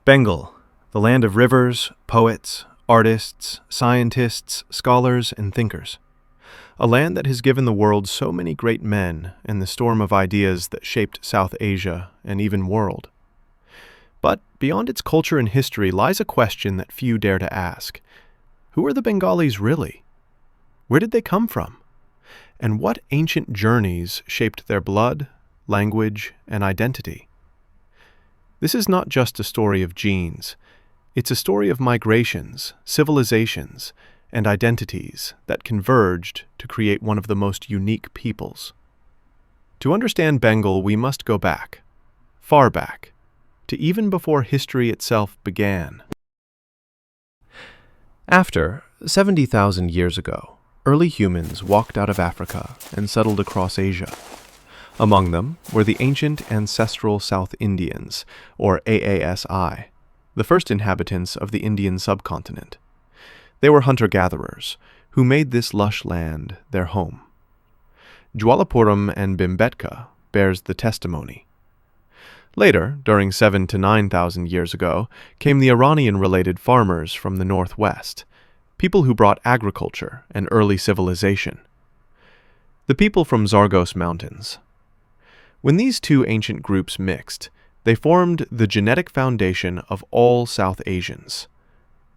Bengal, the land of rivers, poets, artists, scientists, scholars, and thinkers. A land that has given the world so many great men and the storm of ideas that shaped South Asia and even world. But beyond its culture and history lies a question that few dare to ask. Who are the Bengalis really? Where did they come from? And what ancient journeys shaped their blood, language, and identity? This is not just a story of genes. It's a story of migrations, civilizations, and identities that converged to create one of the most unique peoples. To understand Bengal, we must go back, far back, to even before history itself began. After 70,000 years ago, early humans walked out of Africa and settled across Asia. Among them were the ancient Ancestral South Indians, or AASI, the first inhabitants of the Indian subcontinent. They were hunter-gatherers who made this lush land their home. Jwalapuram and Bhimbetka bears the testimony. Later, during 7,000 to 9,000 years ago, came the Iranian-related farmers from the northwest, people who brought agriculture and early civilization. The people from Zagros mountains. When these two ancient groups mixed, they formed the genetic foundation of all South Asians.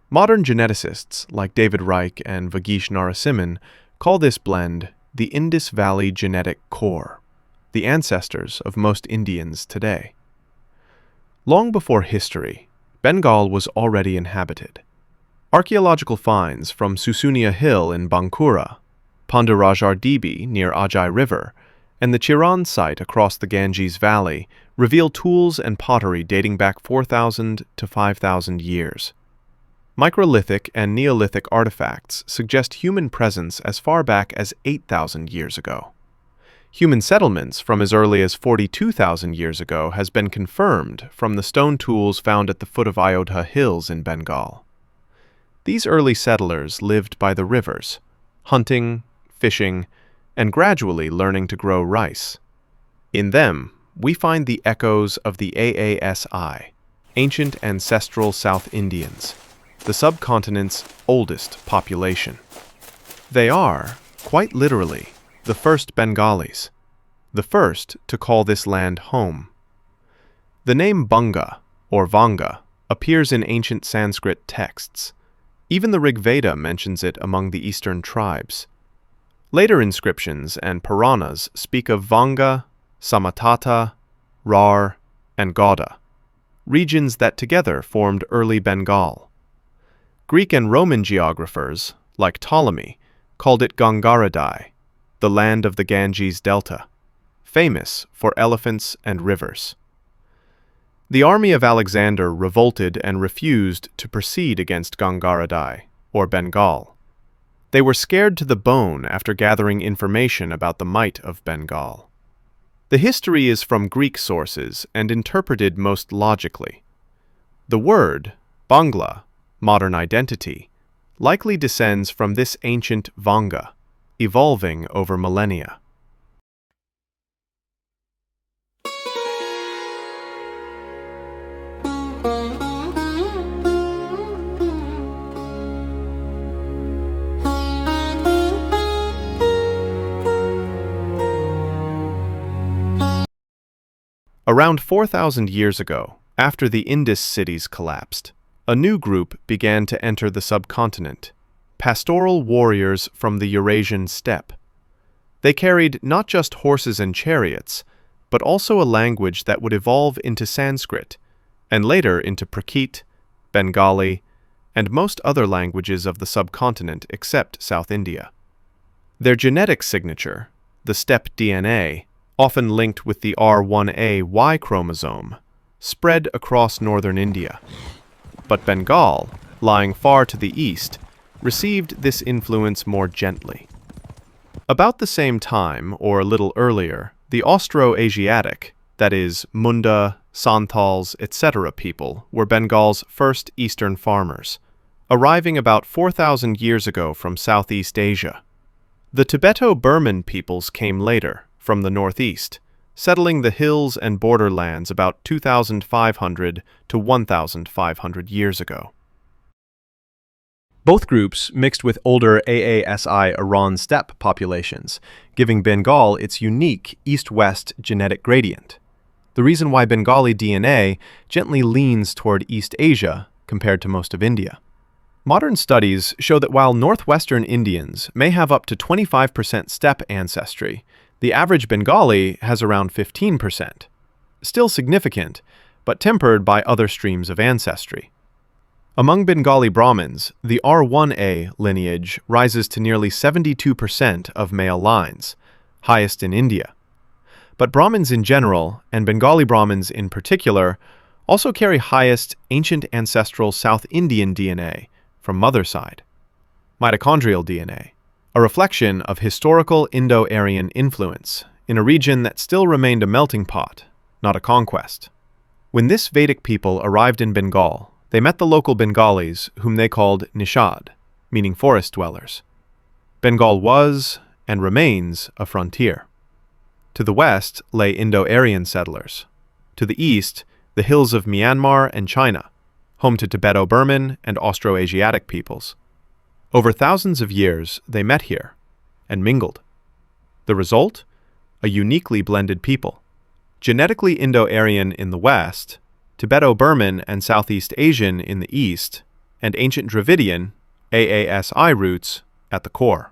Modern geneticists like David Reich and Vagesh Narasimhan call this blend the Indus Valley genetic core, the ancestors of most Indians today. Long before history, Bengal was already inhabited. Archaeological finds from Susunia Hill in Bankura, Pandurajar Dibi near Ajay River, and the Chiran site across the Ganges Valley reveal tools and pottery dating back 4,000 to 5,000 years. Microlithic and Neolithic artifacts suggest human presence as far back as 8,000 years ago. Human settlements from as early as 42,000 years ago has been confirmed from the stone tools found at the foot of Ayodhya Hills in Bengal. These early settlers lived by the rivers, hunting, fishing, and gradually learning to grow rice. In them, we find the echoes of the AASI, ancient Ancestral South Indians, the subcontinent's oldest population. They are, quite literally, the first Bengalis, the first to call this land home. The name Banga, or Vanga, appears in ancient Sanskrit texts. Even the Rig Veda mentions it among the eastern tribes. Later inscriptions and Puranas speak of Vanga, Samatata, Rar, and Gauda, regions that together formed early Bengal. Greek and Roman geographers, like Ptolemy, called it Gangaradai, the land of the Ganges Delta, famous for elephants and rivers. The army of Alexander revolted and refused to proceed against Gangaradai, or Bengal. They were scared to the bone after gathering information about the might of Bengal. The history is from Greek sources and interpreted most logically. The word, Bangla, modern identity, likely descends from this ancient Vanga, evolving over millennia. Around 4,000 years ago, after the Indus cities collapsed, a new group began to enter the subcontinent, pastoral warriors from the Eurasian steppe. They carried not just horses and chariots, but also a language that would evolve into Sanskrit, and later into Prakrit, Bengali, and most other languages of the subcontinent except South India. Their genetic signature, the steppe DNA, often linked with the R1a Y chromosome, spread across northern India. But Bengal, lying far to the east, received this influence more gently. About the same time, or a little earlier, the Austroasiatic, that is, Munda, Santals, etc. people, were Bengal's first eastern farmers, arriving about 4,000 years ago from Southeast Asia. The Tibeto-Burman peoples came later, from the northeast, settling the hills and borderlands about 2,500 to 1,500 years ago. Both groups mixed with older AASI Iran steppe populations, giving Bengal its unique east-west genetic gradient. The reason why Bengali DNA gently leans toward East Asia compared to most of India. Modern studies show that while northwestern Indians may have up to 25% steppe ancestry, the average Bengali has around 15%. Still significant, but tempered by other streams of ancestry. Among Bengali Brahmins, the R1A lineage rises to nearly 72% of male lines, highest in India. But Brahmins in general, and Bengali Brahmins in particular, also carry highest ancient ancestral South Indian DNA from mother side. Mitochondrial DNA, a reflection of historical Indo-Aryan influence in a region that still remained a melting pot, not a conquest. When this Vedic people arrived in Bengal, they met the local Bengalis, whom they called Nishad, meaning forest dwellers. Bengal was, and remains, a frontier. To the west lay Indo-Aryan settlers. To the east, the hills of Myanmar and China, home to Tibeto-Burman and Austroasiatic peoples. Over thousands of years, they met here and mingled. The result? A uniquely blended people. Genetically Indo-Aryan in the west, Tibeto-Burman and Southeast Asian in the east, and ancient Dravidian, AASI roots, at the core.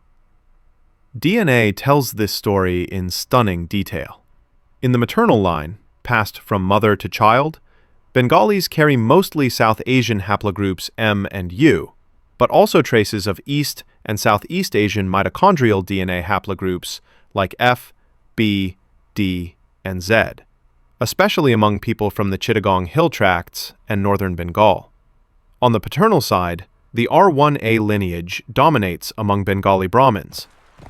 DNA tells this story in stunning detail. In the maternal line, passed from mother to child, Bengalis carry mostly South Asian haplogroups M and U, but also traces of East and Southeast Asian mitochondrial DNA haplogroups like F, B, D, and Z, especially among people from the Chittagong Hill Tracts and northern Bengal. On the paternal side, the R1A lineage dominates among Bengali Brahmins,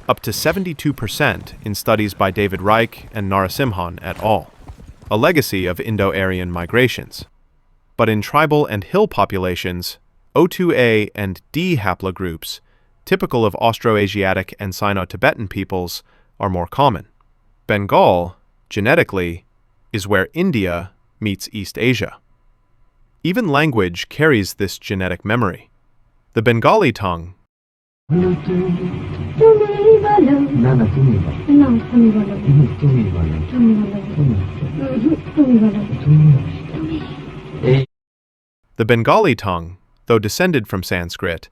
up to 72% in studies by David Reich and Narasimhan et al., a legacy of Indo-Aryan migrations. But in tribal and hill populations, O2A and D haplogroups, typical of Austroasiatic and Sino-Tibetan peoples, are more common. Bengal, genetically, is where India meets East Asia. Even language carries this genetic memory. The Bengali tongue, though descended from Sanskrit,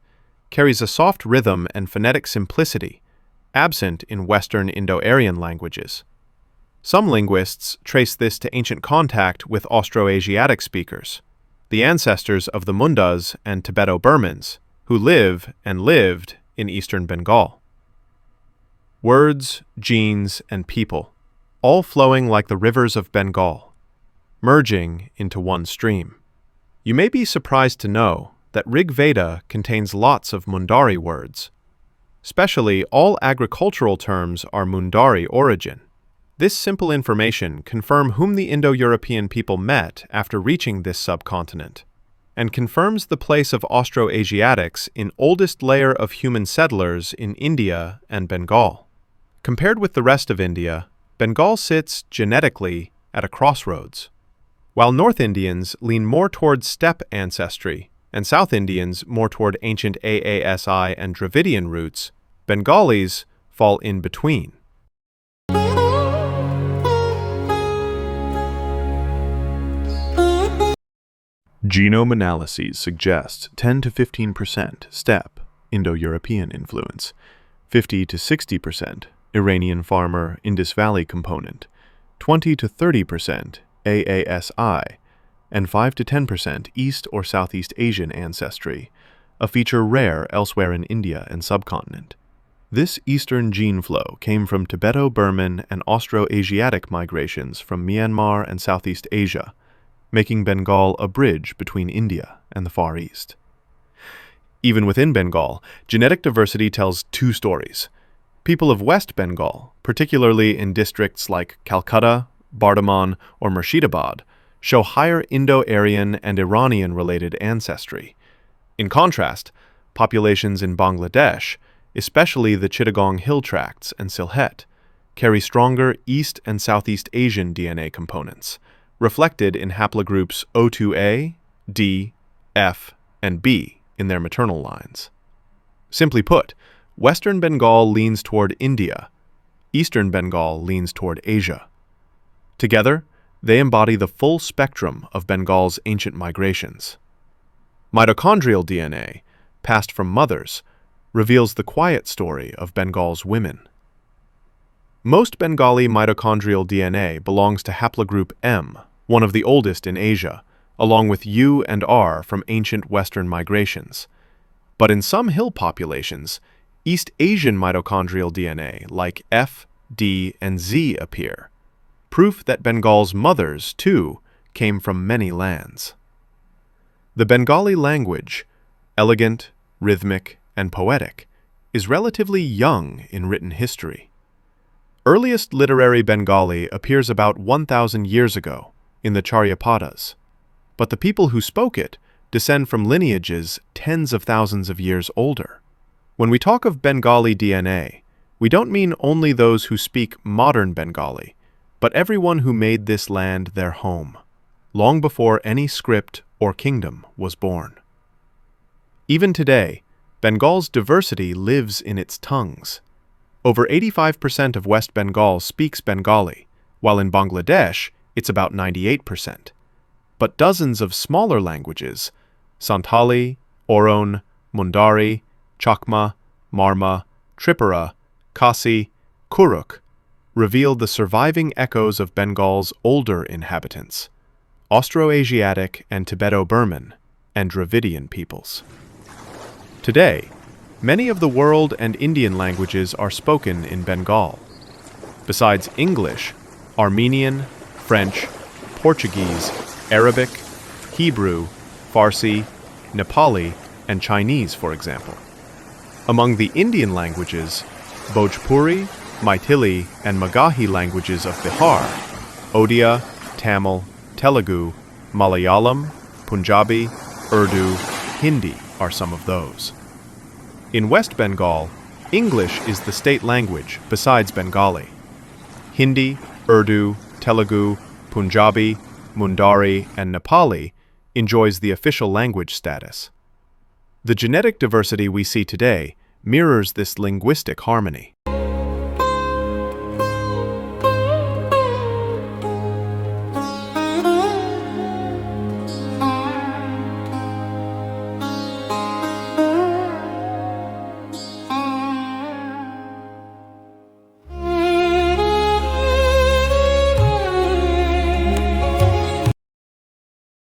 carries a soft rhythm and phonetic simplicity, absent in Western Indo-Aryan languages. Some linguists trace this to ancient contact with Austroasiatic speakers, the ancestors of the Mundas and Tibeto-Burmans, who live and lived in eastern Bengal. Words, genes, and people, all flowing like the rivers of Bengal, merging into one stream. You may be surprised to know that Rig Veda contains lots of Mundari words. Especially, all agricultural terms are Mundari origin. This simple information confirms whom the Indo-European people met after reaching this subcontinent, and confirms the place of Austroasiatics in oldest layer of human settlers in India and Bengal. Compared with the rest of India, Bengal sits, genetically, at a crossroads. While North Indians lean more toward steppe ancestry, and South Indians more toward ancient AASI and Dravidian roots, Bengalis fall in between. Genome analyses suggest 10 to 15% steppe, Indo-European influence, 50 to 60% Iranian farmer Indus Valley component, 20 to 30% AASI, and 5 to 10% East or Southeast Asian ancestry, a feature rare elsewhere in India and subcontinent. This eastern gene flow came from Tibeto-Burman and Austroasiatic migrations from Myanmar and Southeast Asia, making Bengal a bridge between India and the Far East. Even within Bengal, genetic diversity tells two stories. People of West Bengal, particularly in districts like Calcutta, Bardhaman, or Murshidabad, show higher Indo-Aryan and Iranian-related ancestry. In contrast, populations in Bangladesh, especially the Chittagong Hill Tracts and Sylhet, carry stronger East and Southeast Asian DNA components, reflected in haplogroups O2A, D, F, and B in their maternal lines. Simply put, Western Bengal leans toward India, Eastern Bengal leans toward Asia. Together, they embody the full spectrum of Bengal's ancient migrations. Mitochondrial DNA, passed from mothers, reveals the quiet story of Bengal's women. Most Bengali mitochondrial DNA belongs to haplogroup M, one of the oldest in Asia, along with U and R from ancient Western migrations. But in some hill populations, East Asian mitochondrial DNA like F, D, and Z appear, proof that Bengal's mothers, too, came from many lands. The Bengali language, elegant, rhythmic, and poetic, is relatively young in written history. Earliest literary Bengali appears about 1,000 years ago in the Charyapadas, but the people who spoke it descend from lineages tens of thousands of years older. When we talk of Bengali DNA, we don't mean only those who speak modern Bengali, but everyone who made this land their home, long before any script or kingdom was born. Even today, Bengal's diversity lives in its tongues. Over 85% of West Bengal speaks Bengali, while in Bangladesh it's about 98%. But dozens of smaller languages, Santali, Oron, Mundari, Chakma, Marma, Tripura, Khasi, Kuruk, reveal the surviving echoes of Bengal's older inhabitants, Austroasiatic and Tibeto-Burman, and Dravidian peoples. Today, many of the world and Indian languages are spoken in Bengal. Besides English, Armenian, French, Portuguese, Arabic, Hebrew, Farsi, Nepali, and Chinese, for example. Among the Indian languages, Bhojpuri, Maithili, and Magahi languages of Bihar, Odia, Tamil, Telugu, Malayalam, Punjabi, Urdu, Hindi are some of those. In West Bengal, English is the state language besides Bengali. Hindi, Urdu, Telugu, Punjabi, Mundari, and Nepali enjoys the official language status. The genetic diversity we see today mirrors this linguistic harmony.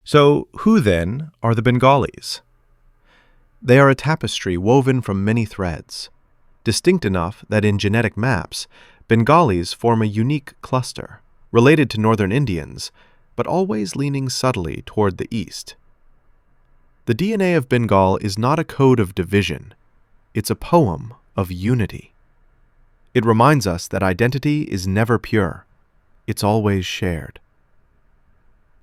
So, who then are the Bengalis? They are a tapestry woven from many threads, distinct enough that in genetic maps, Bengalis form a unique cluster, related to northern Indians, but always leaning subtly toward the east. The DNA of Bengal is not a code of division, it's a poem of unity. It reminds us that identity is never pure, it's always shared.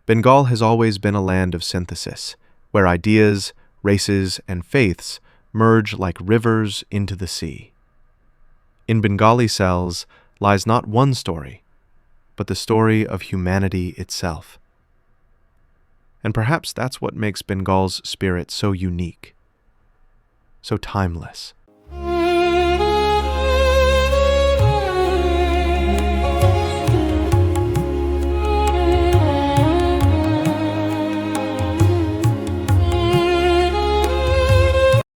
Bengal has always been a land of synthesis, where ideas, races, and faiths merge like rivers into the sea. In Bengali cells lies not one story, but the story of humanity itself. And perhaps that's what makes Bengal's spirit so unique, so timeless.